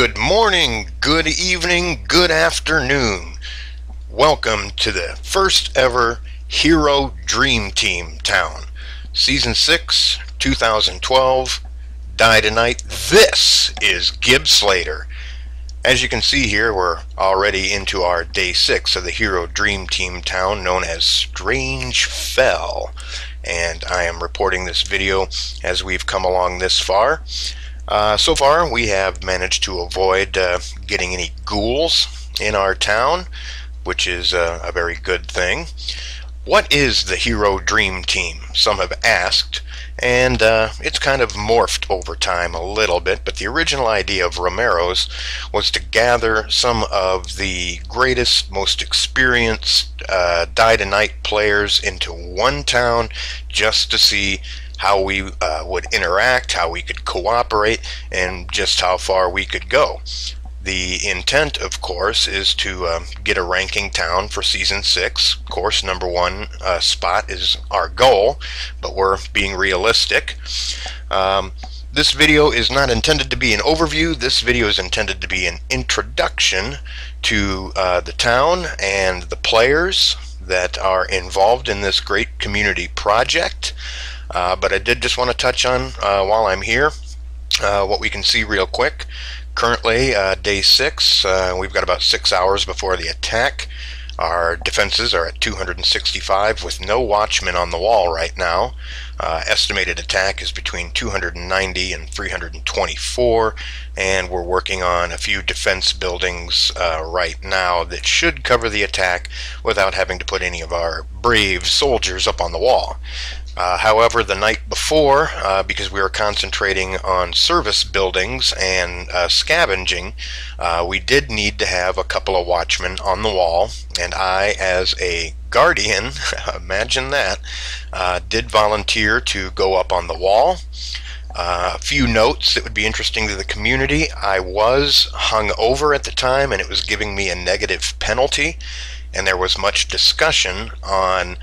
Good morning, good evening, good afternoon. Welcome to the first ever Hero Dream Team Town. Season 6, 2012, Die2Nite. This is Slater. As you can see here, we're already into our day 6 of the Hero Dream Team Town known as Strange Fell. And I am reporting this video as we've come along this far. So far, we have managed to avoid getting any ghouls in our town, which is a very good thing. What is the Hero Dream Team? Some have asked, and it's kind of morphed over time a little bit, but the original idea of Romero's was to gather some of the greatest, most experienced Die2Nite players into one town just to see how we would interact, how we could cooperate, and just how far we could go. The intent, of course, is to get a ranking town for Season 6. Of course, number 1 spot is our goal, but we're being realistic. This video is not intended to be an overview. This video is intended to be an introduction to the town and the players that are involved in this great community project. But I did just want to touch on, while I'm here, what we can see real quick. Currently, day 6, we've got about 6 hours before the attack. Our defenses are at 265 with no watchmen on the wall right now. Estimated attack is between 290 and 324, and we're working on a few defense buildings right now that should cover the attack without having to put any of our brave soldiers up on the wall. However, the night before, because we were concentrating on service buildings and scavenging, we did need to have a couple of watchmen on the wall, and I, as a guardian, imagine that, did volunteer to go up on the wall. A few notes that would be interesting to the community. I was hung over at the time, and it was giving me a negative penalty. And there was much discussion on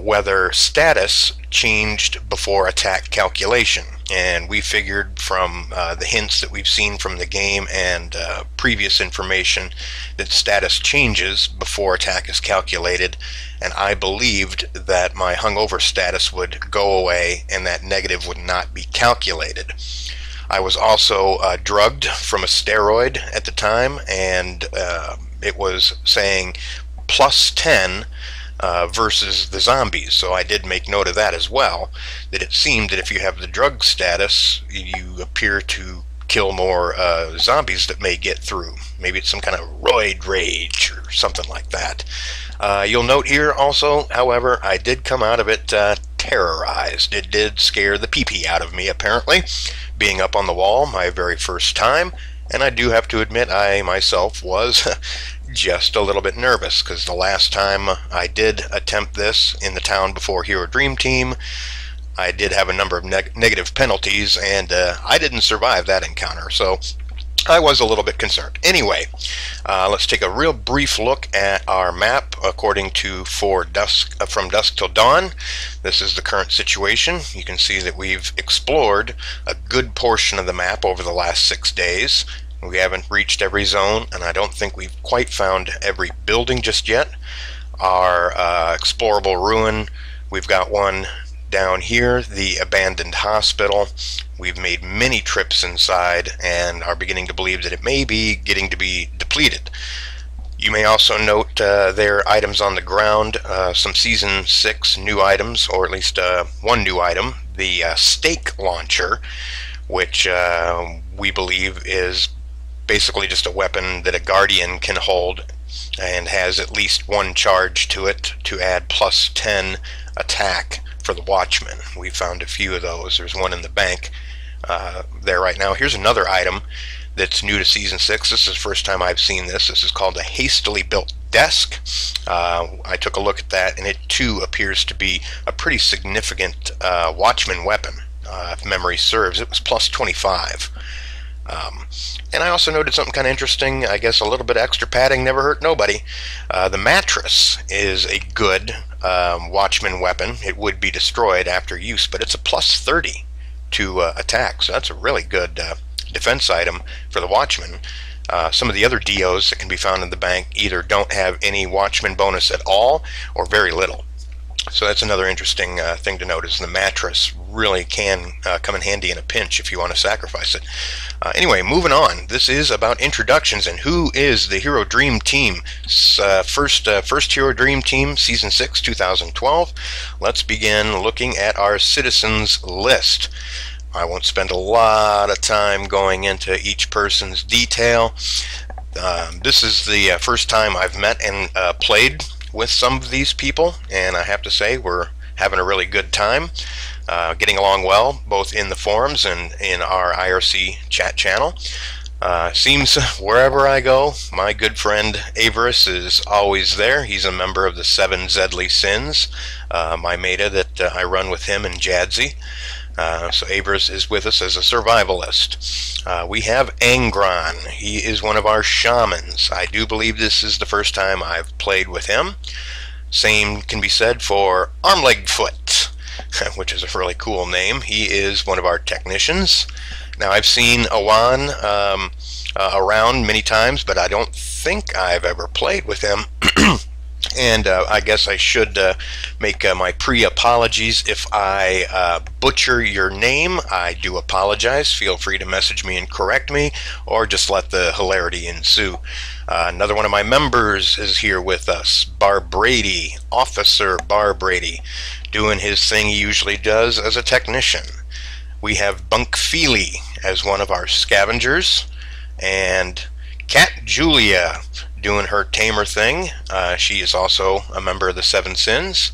whether status changed before attack calculation. And we figured from the hints that we've seen from the game and previous information that status changes before attack is calculated. And I believed that my hungover status would go away and that negative would not be calculated. I was also drugged from a steroid at the time, and it was saying plus 10 versus the zombies, so I did make note of that as well, that it seemed that if you have the drug status, you appear to kill more zombies that may get through. Maybe it's some kind of roid rage or something like that. You'll note here also, however, I did come out of it terrorized. It did scare the pee-pee out of me, apparently, being up on the wall my very first time, and I do have to admit I myself was just a little bit nervous, because the last time I did attempt this in the town before Hero Dream Team, I did have a number of negative penalties, and I didn't survive that encounter, so I was a little bit concerned. Anyway, let's take a real brief look at our map according to From Dusk Till Dawn. This is the current situation. You can see that we've explored a good portion of the map over the last 6 days. We haven't reached every zone, and I don't think we've quite found every building just yet. Our explorable ruin, we've got one down here, the abandoned hospital. We've made many trips inside and are beginning to believe that it may be getting to be depleted. You may also note there are items on the ground, some Season 6 new items, or at least one new item, the stake launcher, which we believe is basically just a weapon that a guardian can hold and has at least one charge to it to add plus 10 attack for the watchman. We found a few of those. There's one in the bank there right now. Here's another item that's new to Season 6. This is the first time I've seen this. This is called a hastily built desk. I took a look at that, and it too appears to be a pretty significant watchman weapon. If memory serves, it was plus 25. And I also noted something kind of interesting. I guess a little bit of extra padding never hurt nobody. The mattress is a good watchman weapon. It would be destroyed after use, but it's a plus 30 to attack, so that's a really good defense item for the Watchman. Some of the other DOs that can be found in the bank either don't have any Watchman bonus at all or very little. So that's another interesting thing to note, is the mattress really can come in handy in a pinch if you want to sacrifice it. Anyway, moving on. This is about introductions and who is the Hero Dream Team. First Hero Dream Team, Season 6, 2012. Let's begin looking at our citizens list. I won't spend a lot of time going into each person's detail. This is the first time I've met and played with some of these people, and I have to say we're having a really good time, getting along well, both in the forums and in our IRC chat channel. Seems wherever I go, my good friend Avarice is always there. He's a member of the 7 Zedly Sins, my meta that I run with him and Jadzi. So Avarice is with us as a survivalist. We have Angron. He is one of our shamans. I do believe this is the first time I've played with him. Same can be said for Armlegfoot, which is a really cool name. He is one of our technicians. Now, I've seen Awan around many times, but I don't think I've ever played with him. And I guess I should make my pre-apologies if I butcher your name. I do apologize. Feel free to message me and correct me, or just let the hilarity ensue. Another one of my members is here with us, Bar Brady, Officer Bar Brady, doing his thing he usually does as a technician. We have Bunk Feely as one of our scavengers, and Cat Julia doing her tamer thing. She is also a member of the 7 Sins.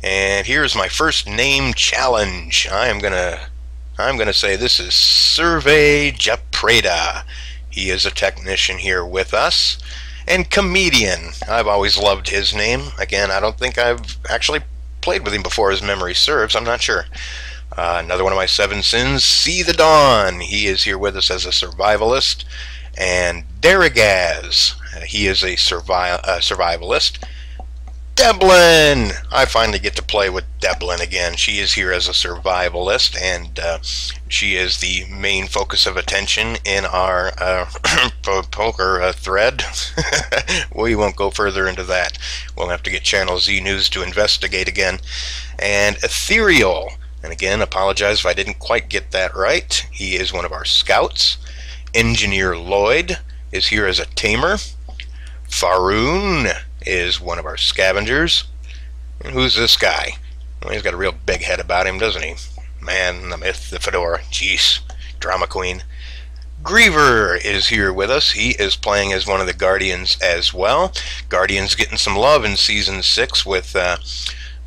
And here's my first name challenge. I'm gonna say this is Survey Japreda. He is a technician here with us. And Comedian. I've always loved his name. Again, I don't think I've actually played with him before, as memory serves. I'm not sure. Another one of my 7 Sins, See the Dawn. He is here with us as a survivalist. And Daragaz, he is a survivalist. Deblin! I finally get to play with Deblin again. She is here as a survivalist, and she is the main focus of attention in our poker thread. We won't go further into that. We'll have to get Channel Z News to investigate again. And Ethereal, and again, apologize if I didn't quite get that right. He is one of our scouts. Engineer Lloyd is here as a tamer. Faroon is one of our scavengers. And who's this guy? Well, he's got a real big head about him, doesn't he? Man, the myth, the fedora. Jeez. Drama queen. Griever is here with us. He is playing as one of the Guardians as well. Guardians getting some love in Season 6 with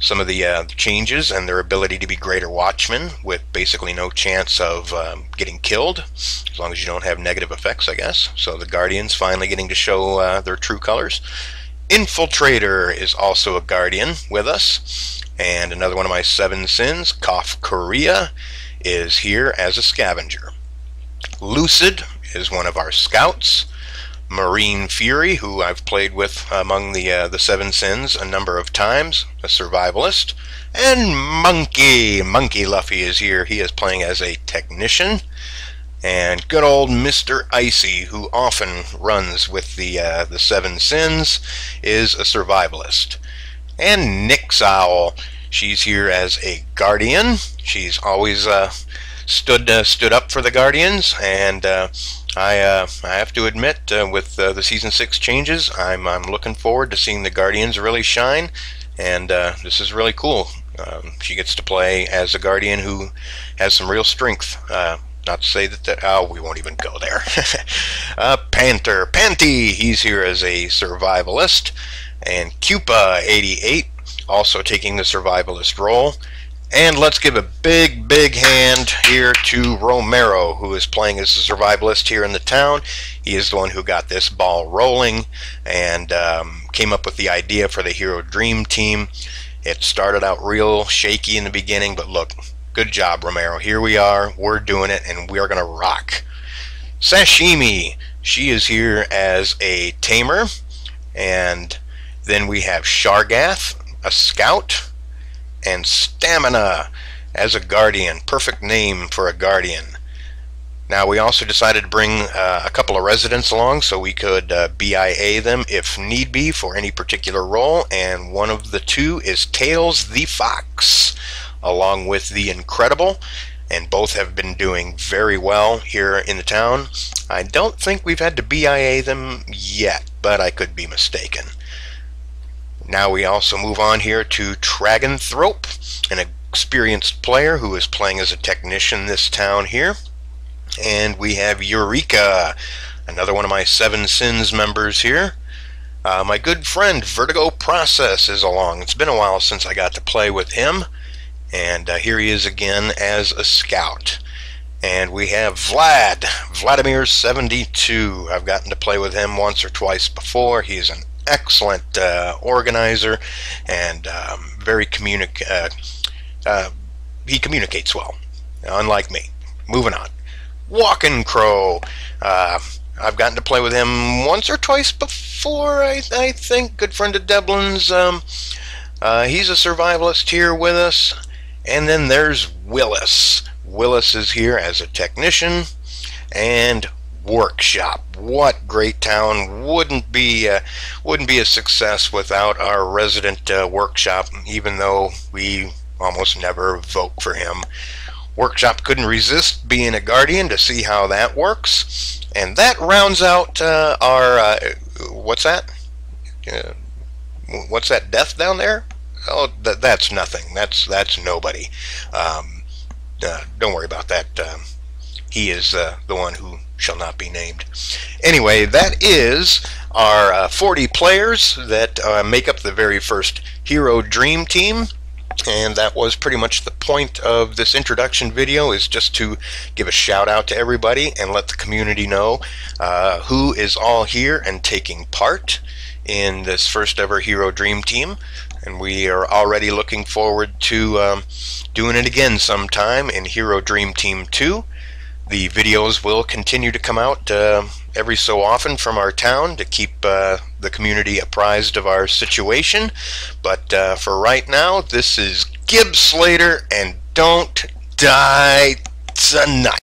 some of the changes and their ability to be greater watchmen with basically no chance of getting killed, as long as you don't have negative effects, I guess. So the Guardians finally getting to show their true colors. Infiltrator is also a Guardian with us. And another one of my 7 Sins, Kof Korea, is here as a scavenger. Lucid is one of our scouts. Marine Fury, who I've played with among the 7 Sins a number of times, a survivalist. And Monkey Luffy is here. He is playing as a technician. And good old Mr. Icy, who often runs with the 7 Sins, is a survivalist. And Nyx Owl, she's here as a Guardian. She's always stood up for the Guardians, and I have to admit, with the Season 6 changes, I'm looking forward to seeing the Guardians really shine, and this is really cool. She gets to play as a Guardian who has some real strength. Not to say that we won't even go there. Panty, he's here as a survivalist, and Cupa 88, also taking the survivalist role. And let's give a big hand here to Romero, who is playing as a survivalist here in the town. He is the one who got this ball rolling and came up with the idea for the Hero Dream Team. It started out real shaky in the beginning, but look, good job, Romero. Here we are, we're doing it, and we are going to rock. Sashimi, she is here as a tamer. And then we have Shargath, a scout. And Stamina as a Guardian. Perfect name for a Guardian. Now, we also decided to bring a couple of residents along so we could BIA them if need be for any particular role, and one of the two is Tails the Fox, along with the Incredible, and both have been doing very well here in the town. I don't think we've had to BIA them yet, but I could be mistaken. Now we also move on here to Traganthrope, an experienced player who is playing as a technician this town here. And we have Eureka, another one of my Seven Sins members here. My good friend Vertigo Process is along. It's been a while since I got to play with him, and here he is again as a scout. And we have Vladimir 72. I've gotten to play with him once or twice before. He's an excellent organizer and very he communicates well, unlike me. Moving on. Walking Crow. I've gotten to play with him once or twice before, I think. Good friend of Devlin's. He's a survivalist here with us. And then there's Willis. Willis is here as a technician. And Workshop. What great town. Wouldn't be a success without our resident Workshop, even though we almost never vote for him. Workshop couldn't resist being a guardian to see how that works. And that rounds out our what's that? What's that death down there? Oh, that's nothing. That's nobody. Don't worry about that. He is the one who shall not be named. Anyway, that is our 40 players that make up the very first Hero Dream Team. And that was pretty much the point of this introduction video, is just to give a shout out to everybody and let the community know who is all here and taking part in this first ever Hero Dream Team. And we are already looking forward to doing it again sometime in Hero Dream Team 2. The videos will continue to come out every so often from our town to keep the community apprised of our situation. But for right now, this is Slater, and don't die tonight.